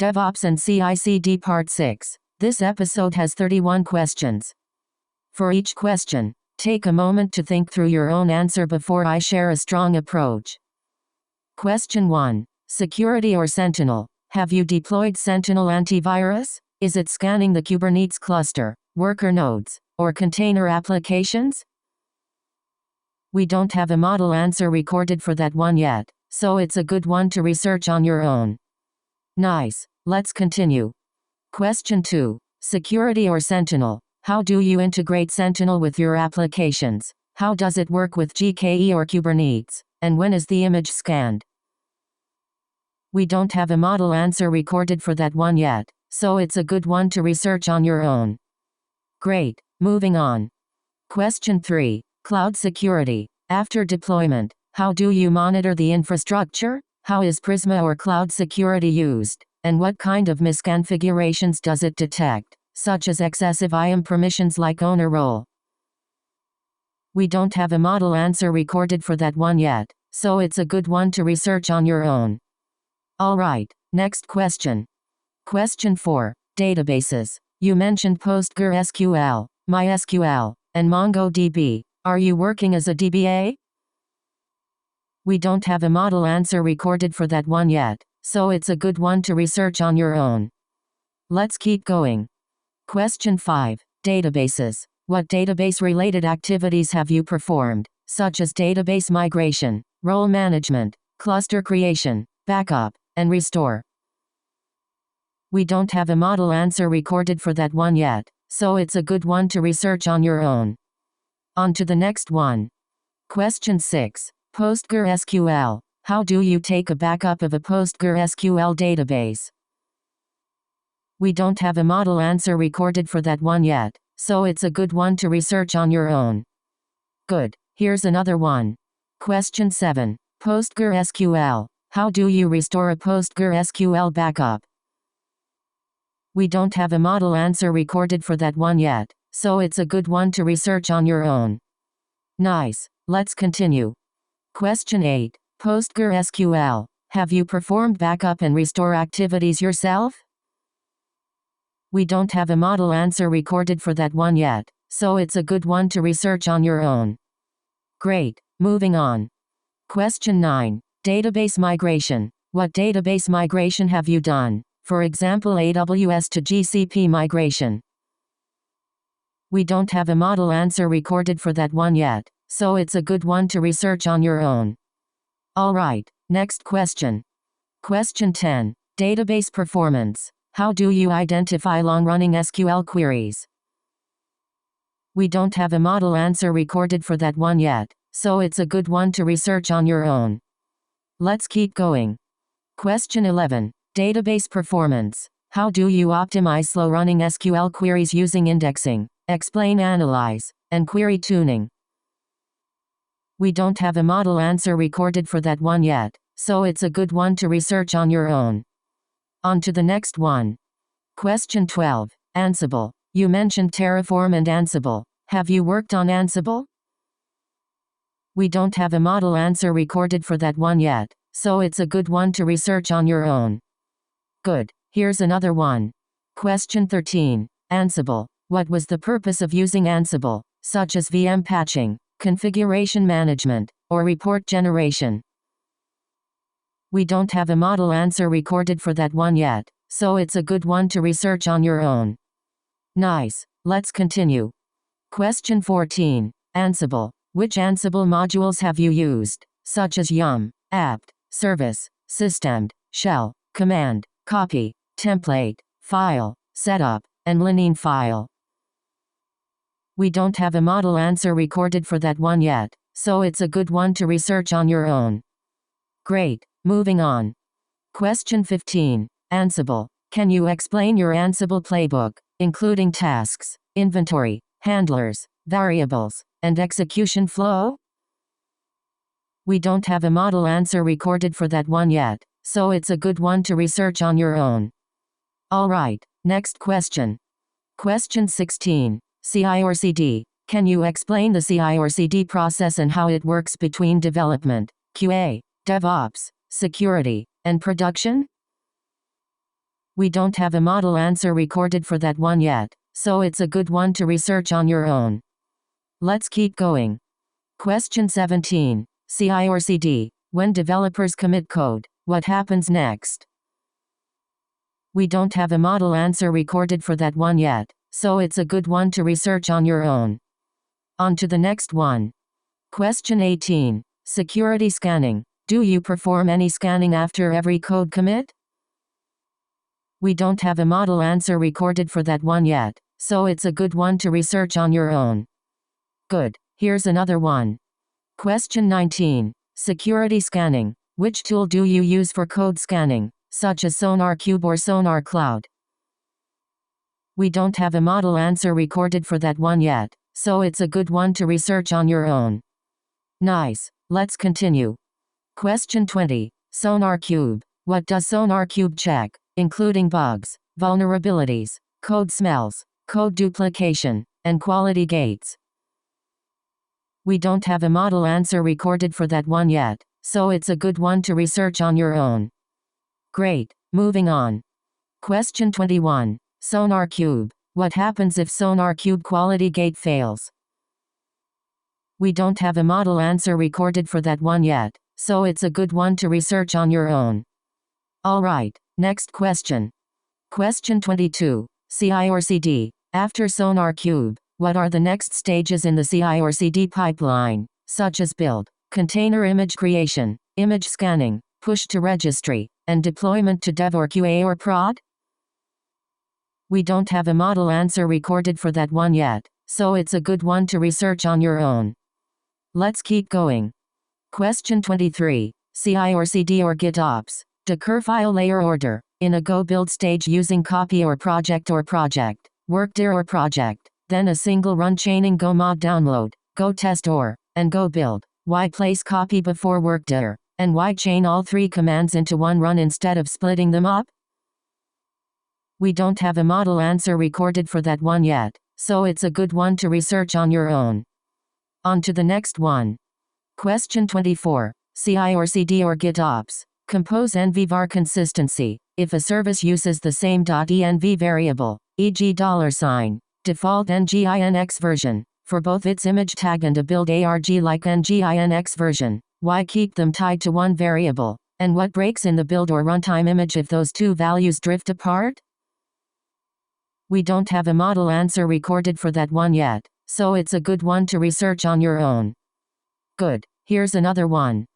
DevOps and CI/CD Part 6. This episode has 31 questions. For each question, take a moment to think through your own answer before I share a strong approach. Question 1. Security or Sentinel? Have you deployed Sentinel antivirus? Is it scanning the Kubernetes cluster, worker nodes, or container applications? We don't have a model answer recorded for that one yet, so it's a good one to research on your own. Nice. Let's continue. Question 2. Security or Sentinel? How do you integrate Sentinel with your applications? How does it work with GKE or Kubernetes? And when is the image scanned? We don't have a model answer recorded for that one yet, so it's a good one to research on your own. Great. Moving on. Question 3. Cloud security. After deployment, how do you monitor the infrastructure? How is Prisma or cloud security used? And what kind of misconfigurations does it detect, such as excessive IAM permissions like owner role? We don't have a model answer recorded for that one yet, so it's a good one to research on your own. Alright, next question. Question 4. Databases. You mentioned PostgreSQL, MySQL, and MongoDB. Are you working as a DBA? We don't have a model answer recorded for that one yet, so it's a good one to research on your own. Let's keep going. Question 5. Databases. What database-related activities have you performed, such as database migration, role management, cluster creation, backup, and restore? We don't have a model answer recorded for that one yet, so it's a good one to research on your own. On to the next one. Question 6. PostgreSQL. How do you take a backup of a PostgreSQL database? We don't have a model answer recorded for that one yet, so it's a good one to research on your own. Good. Here's another one. Question 7. PostgreSQL. How do you restore a PostgreSQL backup? We don't have a model answer recorded for that one yet, so it's a good one to research on your own. Nice. Let's continue. Question 8. PostgreSQL. Have you performed backup and restore activities yourself? We don't have a model answer recorded for that one yet, so it's a good one to research on your own. Great. Moving on. Question 9. Database migration. What database migration have you done? For example, AWS to GCP migration. We don't have a model answer recorded for that one yet, so it's a good one to research on your own. Alright, next question. Question 10. Database performance. How do you identify long-running SQL queries? We don't have a model answer recorded for that one yet, so it's a good one to research on your own. Let's keep going. Question 11. Database performance. How do you optimize slow-running SQL queries using indexing, explain, analyze, and query tuning? We don't have a model answer recorded for that one yet, so it's a good one to research on your own. On to the next one. Question 12. Ansible. You mentioned Terraform and Ansible. Have you worked on Ansible? We don't have a model answer recorded for that one yet, so it's a good one to research on your own. Good. Here's another one. Question 13. Ansible. What was the purpose of using Ansible, such as VM patching, configuration management, or report generation? We don't have a model answer recorded for that one yet, so it's a good one to research on your own. Nice. Let's continue. Question 14. Ansible. Which Ansible modules have you used, such as yum, apt, service, systemd, shell, command, copy, template, file, setup, and line file? We don't have a model answer recorded for that one yet, so it's a good one to research on your own. Great. Moving on. Question 15. Ansible. Can you explain your Ansible playbook, including tasks, inventory, handlers, variables, and execution flow? We don't have a model answer recorded for that one yet, so it's a good one to research on your own. Alright, next question. Question 16. CI or CD. Can you explain the CI or CD process and how it works between development, QA, DevOps, security, and production? We don't have a model answer recorded for that one yet, so it's a good one to research on your own. Let's keep going. Question 17. CI or CD. When developers commit code, what happens next? We don't have a model answer recorded for that one yet, so it's a good one to research on your own. On to the next one. Question 18. Security scanning. Do you perform any scanning after every code commit? We don't have a model answer recorded for that one yet, so it's a good one to research on your own. Good. Here's another one. Question 19. Security scanning. Which tool do you use for code scanning, such as SonarQube or Sonar Cloud? We don't have a model answer recorded for that one yet, so it's a good one to research on your own. Nice. Let's continue. Question 20. SonarQube. What does SonarQube check, including bugs, vulnerabilities, code smells, code duplication, and quality gates? We don't have a model answer recorded for that one yet, so it's a good one to research on your own. Great. Moving on. Question 21. SonarQube. What happens if SonarQube quality gate fails? We don't have a model answer recorded for that one yet, so it's a good one to research on your own. Alright, next question. Question 22. CI or CD. After SonarQube, what are the next stages in the CI or CD pipeline, such as build, container image creation, image scanning, push to registry, and deployment to dev or QA or prod? We don't have a model answer recorded for that one yet, so it's a good one to research on your own. Let's keep going. Question 23. CI or CD or GitOps. Docker file layer order, in a go build stage using copy or project, workdir or project, then a single run chaining go mod download, go test or, and go build. Why place copy before workdir, and why chain all three commands into one run instead of splitting them up? We don't have a model answer recorded for that one yet, so it's a good one to research on your own. On to the next one. Question 24. CI or CD or GitOps. Compose env-var consistency. If a service uses the same .env variable, e.g. $, default nginx version, for both its image tag and a build arg like nginx version, why keep them tied to one variable, and what breaks in the build or runtime image if those two values drift apart? We don't have a model answer recorded for that one yet, so it's a good one to research on your own. Good. Here's another one.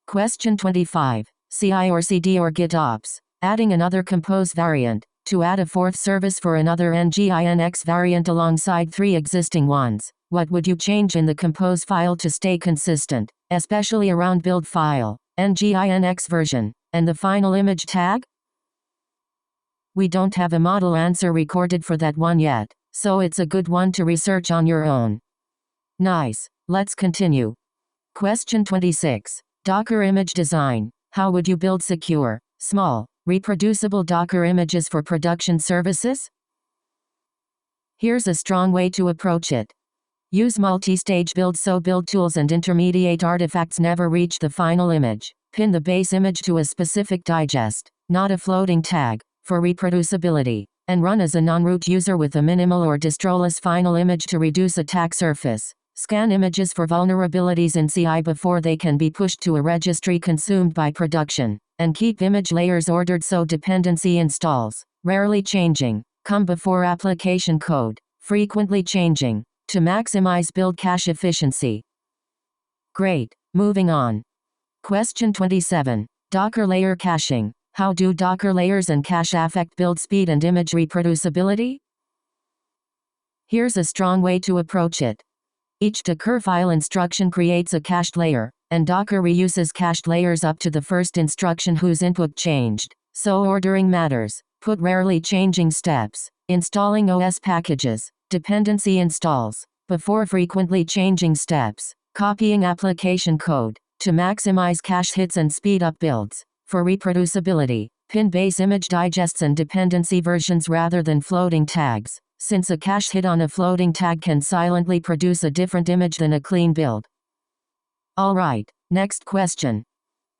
Question 25. CI or CD or GitOps. Adding another compose variant, to add a fourth service for another nginx variant alongside three existing ones. What would you change in the compose file to stay consistent, especially around build file, nginx version, and the final image tag? We don't have a model answer recorded for that one yet, so it's a good one to research on your own. Nice. Let's continue. Question 26. Docker image design. How would you build secure, small, reproducible Docker images for production services? Here's a strong way to approach it. Use multi-stage build so build tools and intermediate artifacts never reach the final image. Pin the base image to a specific digest, not a floating tag, for reproducibility, and run as a non-root user with a minimal or distroless final image to reduce attack surface. Scan images for vulnerabilities in CI before they can be pushed to a registry consumed by production, and keep image layers ordered so dependency installs, rarely changing, come before application code, frequently changing, to maximize build cache efficiency. Great. Moving on. Question 27. Docker layer caching. How do Docker layers and cache affect build speed and image reproducibility? Here's a strong way to approach it. Each Docker file instruction creates a cached layer, and Docker reuses cached layers up to the first instruction whose input changed, so ordering matters. Put rarely changing steps, installing OS packages, dependency installs, before frequently changing steps, copying application code, to maximize cache hits and speed up builds. For reproducibility, pin base image digests and dependency versions rather than floating tags, since a cache hit on a floating tag can silently produce a different image than a clean build. Alright, next question.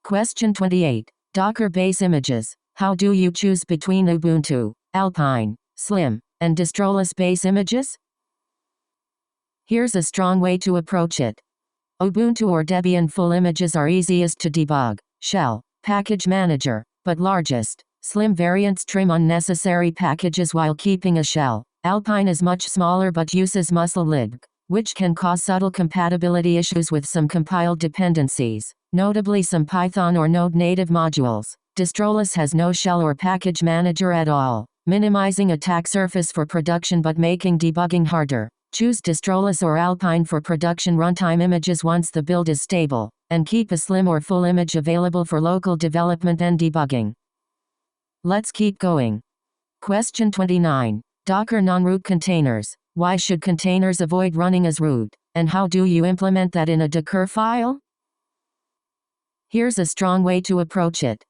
Question 28. Docker base images. How do you choose between Ubuntu, Alpine, Slim, and Distroless base images? Here's a strong way to approach it. Ubuntu or Debian full images are easiest to debug. Shell, package manager, but largest. Slim variants trim unnecessary packages while keeping a shell. Alpine is much smaller but uses muscle lib, which can cause subtle compatibility issues with some compiled dependencies, notably some Python or Node native modules. Distroless has no shell or package manager at all, minimizing attack surface for production but making debugging harder. Choose Distroless or Alpine for production runtime images once the build is stable, and keep a Slim or full image available for local development and debugging. Let's keep going. Question 29. Docker non-root containers. Why should containers avoid running as root, and how do you implement that in a Docker file? Here's a strong way to approach it.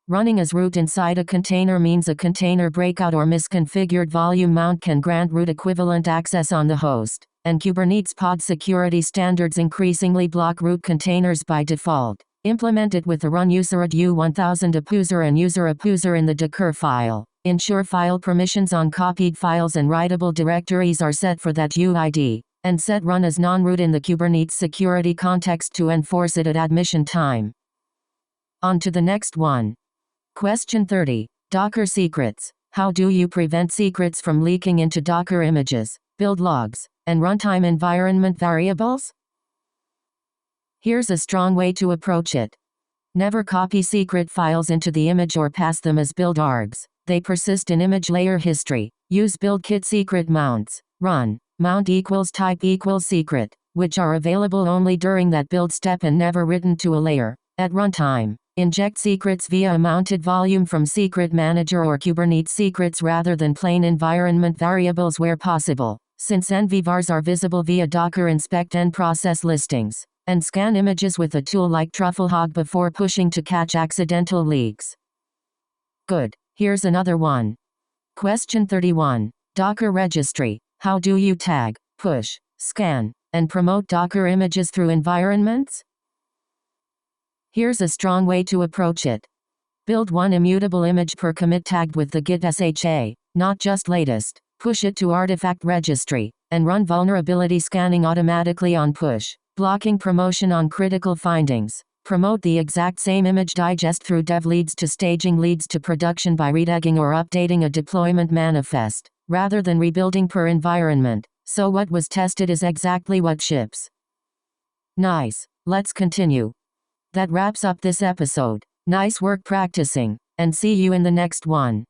Running as root inside a container means a container breakout or misconfigured volume mount can grant root equivalent access on the host, and Kubernetes pod security standards increasingly block root containers by default. Implement it with a run userid u1000 appuser and user appuser in the Docker file. Ensure file permissions on copied files and writable directories are set for that UID, and set run as non-root in the Kubernetes security context to enforce it at admission time. On to the next one. Question 30. Docker secrets. How do you prevent secrets from leaking into Docker images, build logs, and runtime environment variables? Here's a strong way to approach it. Never copy secret files into the image or pass them as build args. They persist in image layer history. Use buildkit secret mounts. Run mount equals type equals secret, which are available only during that build step and never written to a layer. At runtime, inject secrets via a mounted volume from Secret Manager or Kubernetes secrets rather than plain environment variables where possible, since NVVARs are visible via Docker inspect and process listings, and scan images with a tool like TruffleHog before pushing to catch accidental leaks. Good. Here's another one. Question 31. Docker registry. How do you tag, push, scan, and promote Docker images through environments? Here's a strong way to approach it. Build one immutable image per commit tagged with the git sha, not just latest. Push it to artifact registry, and run vulnerability scanning automatically on push, blocking promotion on critical findings. Promote the exact same image digest through dev leads to staging leads to production by retagging or updating a deployment manifest, rather than rebuilding per environment, so what was tested is exactly what ships. Nice. Let's continue. That wraps up this episode. Nice work practicing, and see you in the next one.